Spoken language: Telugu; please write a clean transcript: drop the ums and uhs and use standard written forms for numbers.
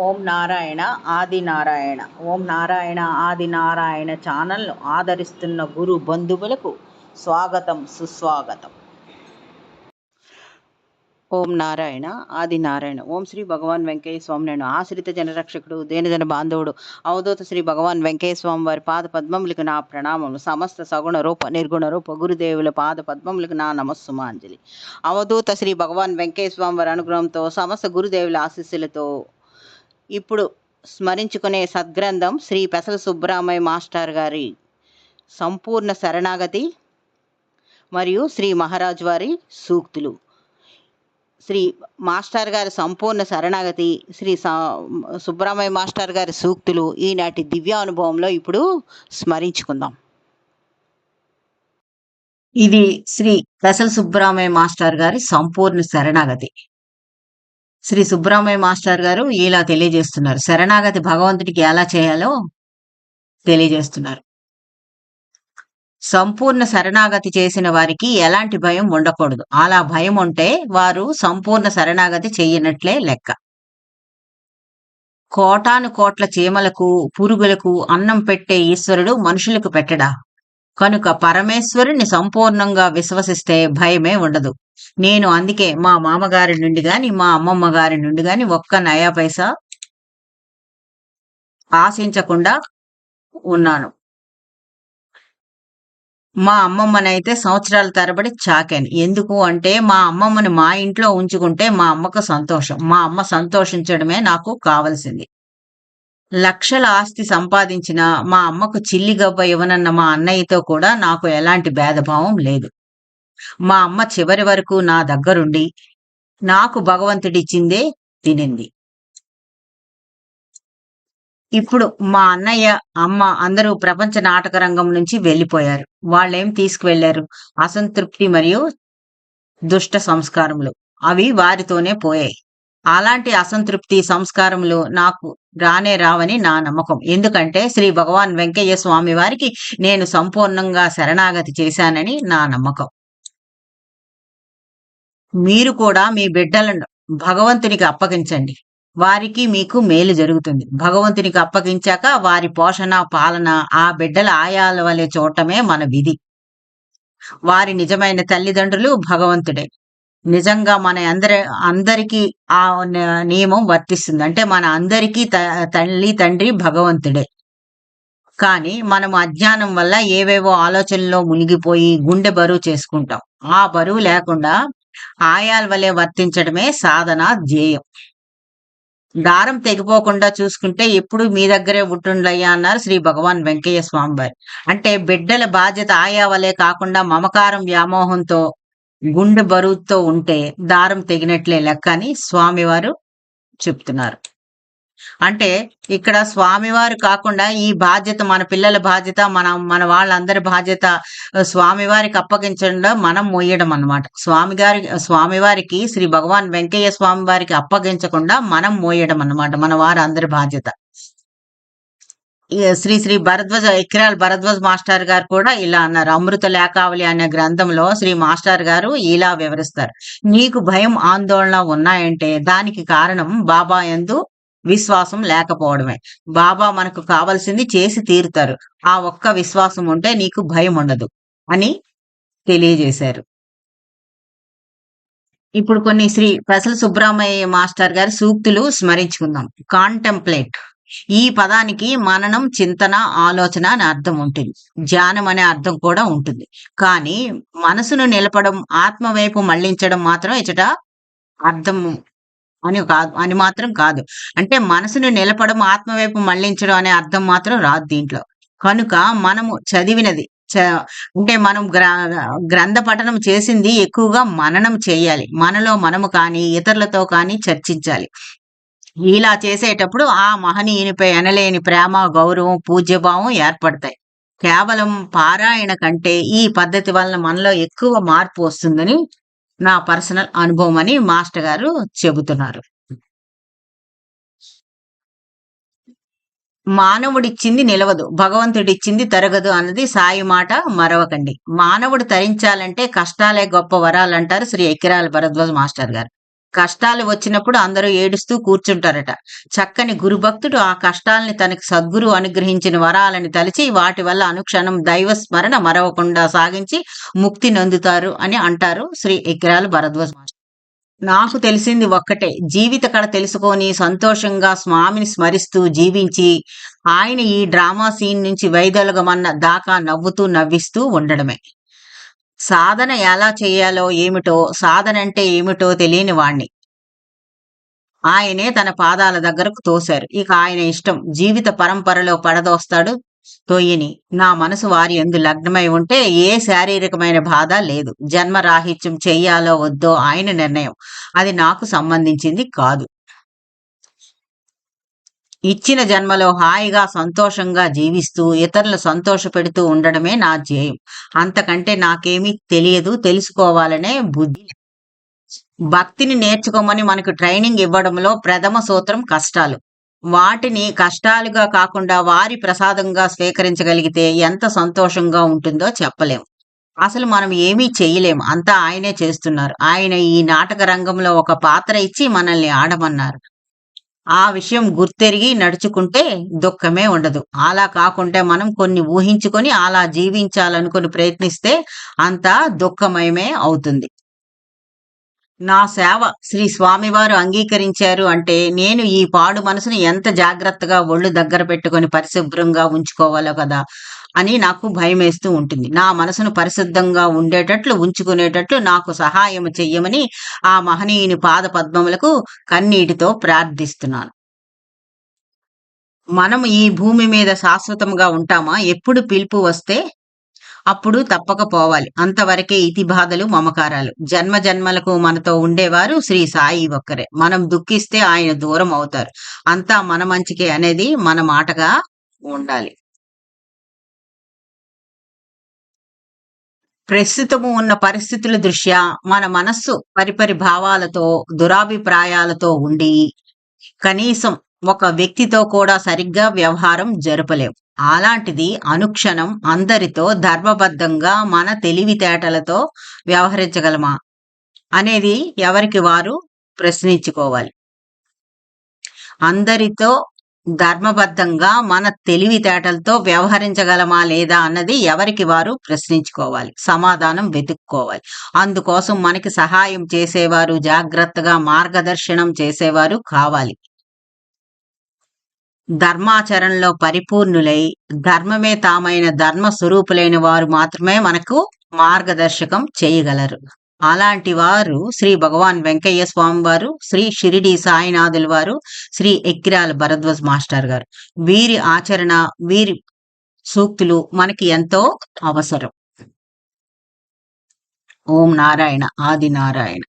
ఓం నారాయణ ఆది నారాయణ. ఓం నారాయణ ఆది నారాయణ ఛానల్ను ఆదరిస్తున్న గురు బంధువులకు స్వాగతం, సుస్వాగతం. ఓం నారాయణ ఆది నారాయణ. ఓం శ్రీ భగవాన్ వెంకయ్య స్వామి. నేను ఆశ్రిత జనరక్షకుడు, దేనజన బాంధవుడు, అవధూత శ్రీ భగవాన్ వెంకయ్య స్వామి వారి పాద పద్మములకు నా ప్రణామములు. సమస్త సగుణ రూప నిర్గుణ రూప గురుదేవుల పాద పద్మములకు నా నమస్సుమాంజలి. అవధూత శ్రీ భగవాన్ వెంకయ్య స్వామి వారి అనుగ్రహంతో, సమస్త గురుదేవుల ఆశీస్సులతో ఇప్పుడు స్మరించుకునే సద్గ్రంథం శ్రీ పెసల సుబ్బరామయ్య మాస్టర్ గారి సంపూర్ణ శరణాగతి మరియు శ్రీ మహారాజ్ వారి సూక్తులు. శ్రీ మాస్టర్ గారి సంపూర్ణ శరణాగతి, శ్రీ సుబ్బరామయ్య మాస్టర్ గారి సూక్తులు ఈనాటి దివ్య అనుభవంలో ఇప్పుడు స్మరించుకుందాం. ఇది శ్రీ పెసల సుబ్బరామయ్య మాస్టర్ గారి సంపూర్ణ శరణాగతి. శ్రీ సుబ్బరామయ్య మాస్టర్ గారు ఇలా తెలియజేస్తున్నారు. శరణాగతి భగవంతుడికి ఎలా చేయాలో తెలియజేస్తున్నారు. సంపూర్ణ శరణాగతి చేసిన వారికి ఎలాంటి భయం ఉండకూడదు. అలా భయం ఉంటే వారు సంపూర్ణ శరణాగతి చెయ్యనట్లే లెక్క. కోటాను కోట్ల చీమలకు, పురుగులకు అన్నం పెట్టే ఈశ్వరుడు మనుషులకు పెట్టడా? కనుక పరమేశ్వరుని సంపూర్ణంగా విశ్వసిస్తే భయమే ఉండదు. నేను అందుకే మా మామగారి నుండి గాని, మా అమ్మమ్మ గారి నుండి గాని ఒక్క నయా పైసా ఆశించకుండా ఉన్నాను. మా అమ్మమ్మనైతే సంవత్సరాల తరబడి చాకాను. ఎందుకు అంటే మా అమ్మమ్మని మా ఇంట్లో ఉంచుకుంటే మా అమ్మకు సంతోషం. మా అమ్మ సంతోషించడమే నాకు కావలసింది. లక్షల ఆస్తి సంపాదించిన మా అమ్మకు చిల్లిగవ్వ ఇవ్వనన్న మా అన్నయ్యతో కూడా నాకు ఎలాంటి భేదభావం లేదు. మా అమ్మ చివరి వరకు నా దగ్గరుండి నాకు భగవంతుడిచ్చిందే తినింది. ఇప్పుడు మా అన్నయ్య, అమ్మ అందరూ ప్రపంచ నాటక రంగం నుంచి వెళ్ళిపోయారు. వాళ్ళేం తీసుకువెళ్లారు? అసంతృప్తి మరియు దుష్ట సంస్కారములు. అవి వారితోనే పోయాయి. అలాంటి అసంతృప్తి సంస్కారములు నాకు రానే రావని నా నమ్మకం. ఎందుకంటే శ్రీ భగవాన్ వెంకయ్య స్వామి వారికి నేను సంపూర్ణంగా శరణాగతి చేశానని నా నమ్మకం. మీరు కూడా మీ బిడ్డలను భగవంతునికి అప్పగించండి. వారికి మీకు మేలు జరుగుతుంది. భగవంతునికి అప్పగించాక వారి పోషణ, పాలన ఆ బిడ్డల ఆయాల వలె చూడటమే మన విధి. వారి నిజమైన తల్లిదండ్రులు భగవంతుడే. నిజంగా మన అందరికీ ఆ నియమం వర్తిస్తుంది. అంటే మన అందరికీ తల్లి తండ్రి భగవంతుడే. కానీ మనం అజ్ఞానం వల్ల ఏవేవో ఆలోచనలో మునిగిపోయి గుండె బరువు చేసుకుంటాం. ఆ బరువు లేకుండా ఆయాల వలె వర్తించడమే సాధన ధ్యేయం. దారం తెగిపోకుండా చూసుకుంటే ఎప్పుడు మీ దగ్గరే ఉంటుండయ్యా అన్నారు శ్రీ భగవాన్ వెంకయ్య స్వామి వారు. అంటే బిడ్డల బాధ్యత ఆయా వలె కాకుండా మమకారం, వ్యామోహంతో, గుండె బరువుతో ఉంటే దారం తెగినట్లే లెక్క అని స్వామివారు చెప్తున్నారు. అంటే ఇక్కడ స్వామివారు కాకుండా ఈ బాధ్యత మన పిల్లల బాధ్యత, మన వాళ్ళందరి బాధ్యత స్వామివారికి అప్పగించడం, మనం మోయడం అన్నమాట. స్వామివారికి శ్రీ భగవాన్ వెంకయ్య స్వామి వారికి అప్పగించకుండా మనం మోయడం అన్నమాట మన వారందరి బాధ్యత. శ్రీ శ్రీ ఎక్కిరాల భరద్వాజ్ మాస్టర్ గారు కూడా ఇలా అన్నారు. అమృత లేఖావళి అనే గ్రంథంలో శ్రీ మాస్టర్ గారు ఇలా వివరిస్తారు. నీకు భయం, ఆందోళన ఉన్నాయంటే దానికి కారణం బాబా యందు విశ్వాసం లేకపోవడమే. బాబా మనకు కావలసింది చేసి తీరుతారు. ఆ ఒక్క విశ్వాసం ఉంటే నీకు భయం ఉండదు అని తెలియజేశారు. ఇప్పుడు కొన్ని శ్రీ పెసల సుబ్బరామయ్య మాస్టర్ గారి సూక్తులు స్మరించుకుందాం. కాంటెంప్లేట్. ఈ పదానికి మననం, చింతన, ఆలోచన అని అర్థం ఉంటుంది. ధ్యానం అనే అర్థం కూడా ఉంటుంది. కానీ మనసును నిలపడం, ఆత్మ వైపు మళ్లించడం మాత్రం ఇచట అర్థం అని మాత్రం కాదు. అంటే మనసును నిలపడం, ఆత్మ వైపు మళ్లించడం అనే అర్థం మాత్రం రాదు దీంట్లో. కనుక మనము చదివినది అంటే మనం గ్రంథ పఠనం చేసింది ఎక్కువగా మననం చేయాలి. మనలో మనము కానీ ఇతరులతో కానీ చర్చించాలి. ఇలా చేసేటప్పుడు ఆ మహనీయునిపై ఎనలేని ప్రేమ, గౌరవం, పూజ్యభావం ఏర్పడతాయి. కేవలం పారాయణ కంటే ఈ పద్ధతి వలన మనలో ఎక్కువ మార్పు వస్తుందని నా పర్సనల్ అనుభవం అని మాస్టర్ గారు చెబుతున్నారు. మానవుడిచ్చింది నిలవదు, భగవంతుడిచ్చింది తరగదు అన్నది సాయి మాట మరవకండి. మానవుడు తరించాలంటే కష్టాలే గొప్ప వరాలంటారు శ్రీ ఎక్కిరాల భరద్వాజ్ మాస్టర్ గారు. కష్టాలు వచ్చినప్పుడు అందరూ ఏడుస్తూ కూర్చుంటారట. చక్కని గురుభక్తుడు ఆ కష్టాల్ని తనకి సద్గురు అనుగ్రహించిన వరాలని తలిచి వాటి వల్ల అనుక్షణం దైవ స్మరణ మరవకుండా సాగించి ముక్తి నొందుతారు అని అంటారు శ్రీ ఎక్కిరాల భరద్వాజ మాస్టర్. నాకు తెలిసింది ఒక్కటే, జీవిత కళ తెలుసుకొని సంతోషంగా స్వామిని స్మరిస్తూ జీవించి ఆయన ఈ డ్రామా సీన్ నుంచి వైదొలగమన్న దాకా నవ్వుతూ నవ్విస్తూ ఉండడమే. సాధన ఎలా చేయాలో ఏమిటో, సాధనంటే ఏమిటో తెలియని వాణ్ణి ఆయనే తన పాదాల దగ్గరకు తోశారు. ఇక ఆయన ఇష్టం. జీవిత పరంపరలో పడదోస్తాడు తొయ్యని. నా మనసు వారి యందు లగ్నమై ఉంటే ఏ శారీరకమైన బాధ లేదు. జన్మ రాహిత్యం చెయ్యాలో వద్దో ఆయన నిర్ణయం. అది నాకు సంబంధించింది కాదు. ఇచ్చిన జన్మలో హాయిగా సంతోషంగా జీవిస్తూ ఇతరులు సంతోషపెడుతూ ఉండడమే నా ధ్యేయం. అంతకంటే నాకేమీ తెలియదు, తెలుసుకోవాలనే బుద్ధి. భక్తిని నేర్చుకోమని మనకు ట్రైనింగ్ ఇవ్వడంలో ప్రథమ సూత్రం కష్టాలు. వాటిని కష్టాలుగా కాకుండా వారి ప్రసాదంగా స్వీకరించగలిగితే ఎంత సంతోషంగా ఉంటుందో చెప్పలేం. అసలు మనం ఏమీ చెయ్యలేం. అంతా ఆయనే చేస్తున్నారు. ఆయన ఈ నాటక రంగంలో ఒక పాత్ర ఇచ్చి మనల్ని ఆడమన్నారు. ఆ విషయం గుర్తెరిగి నడుచుకుంటే దుఃఖమే ఉండదు. అలా కాకుంటే మనం కొన్ని ఊహించుకొని అలా జీవించాలనుకుని ప్రయత్నిస్తే అంతా దుఃఖమయమే అవుతుంది. నా సేవ శ్రీ స్వామివారు అంగీకరించారు అంటే నేను ఈ పాడు మనసుని ఎంత జాగ్రత్తగా ఒళ్ళు దగ్గర పెట్టుకొని పరిశుభ్రంగా ఉంచుకోవాలో కదా అని నాకు భయమేస్తూ ఉంటుంది. నా మనసును పరిశుద్ధంగా ఉండేటట్లు ఉంచుకునేటట్లు నాకు సహాయం చెయ్యమని ఆ మహనీయుని పాద పద్మములకు కన్నీటితో ప్రార్థిస్తున్నాను. మనం ఈ భూమి మీద శాశ్వతంగా ఉంటామా? ఎప్పుడు పిలుపు వస్తే అప్పుడు తప్పక పోవాలి. అంతవరకే ఇతి బాధలు, మమకారాలు. జన్మ జన్మలకు మనతో ఉండేవారు శ్రీ సాయి ఒక్కరే. మనం దుఃఖిస్తే ఆయన దూరం అవుతారు. అంతా మన మంచికే అనేది మన మాటగా ఉండాలి. ప్రస్తుతము ఉన్న పరిస్థితుల దృష్ట్యా మన మనస్సు పరిపరి భావాలతో, దురాభిప్రాయాలతో ఉండి కనీసం ఒక వ్యక్తితో కూడా సరిగ్గా వ్యవహారం జరపలేం. అలాంటిది అనుక్షణం అందరితో ధర్మబద్ధంగా మన తెలివితేటలతో వ్యవహరించగలమా అనేది ఎవరికి వారు ప్రశ్నించుకోవాలి. అందరితో ధర్మబద్ధంగా మన తెలివితేటలతో వ్యవహరించగలమా లేదా అన్నది ఎవరికి వారు ప్రశ్నించుకోవాలి. సమాధానం వెతుక్కోవాలి. అందుకోసం మనకి సహాయం చేసేవారు, జాగ్రత్తగా మార్గదర్శనం చేసేవారు కావాలి. ధర్మాచరణలో పరిపూర్ణులై ధర్మమే తామైన ధర్మ స్వరూపులైన వారు మాత్రమే మనకు మార్గదర్శకం చేయగలరు. అలాంటి వారు శ్రీ భగవాన్ వెంకయ్య స్వామి వారు, శ్రీ షిరిడి సాయినాథుల వారు, శ్రీ ఎక్కిరాల భరద్వాజ్ మాస్టర్ గారు. వీరి ఆచరణ, వీరి సూక్తులు మనకి ఎంతో అవసరం. ఓం నారాయణ ఆది నారాయణ.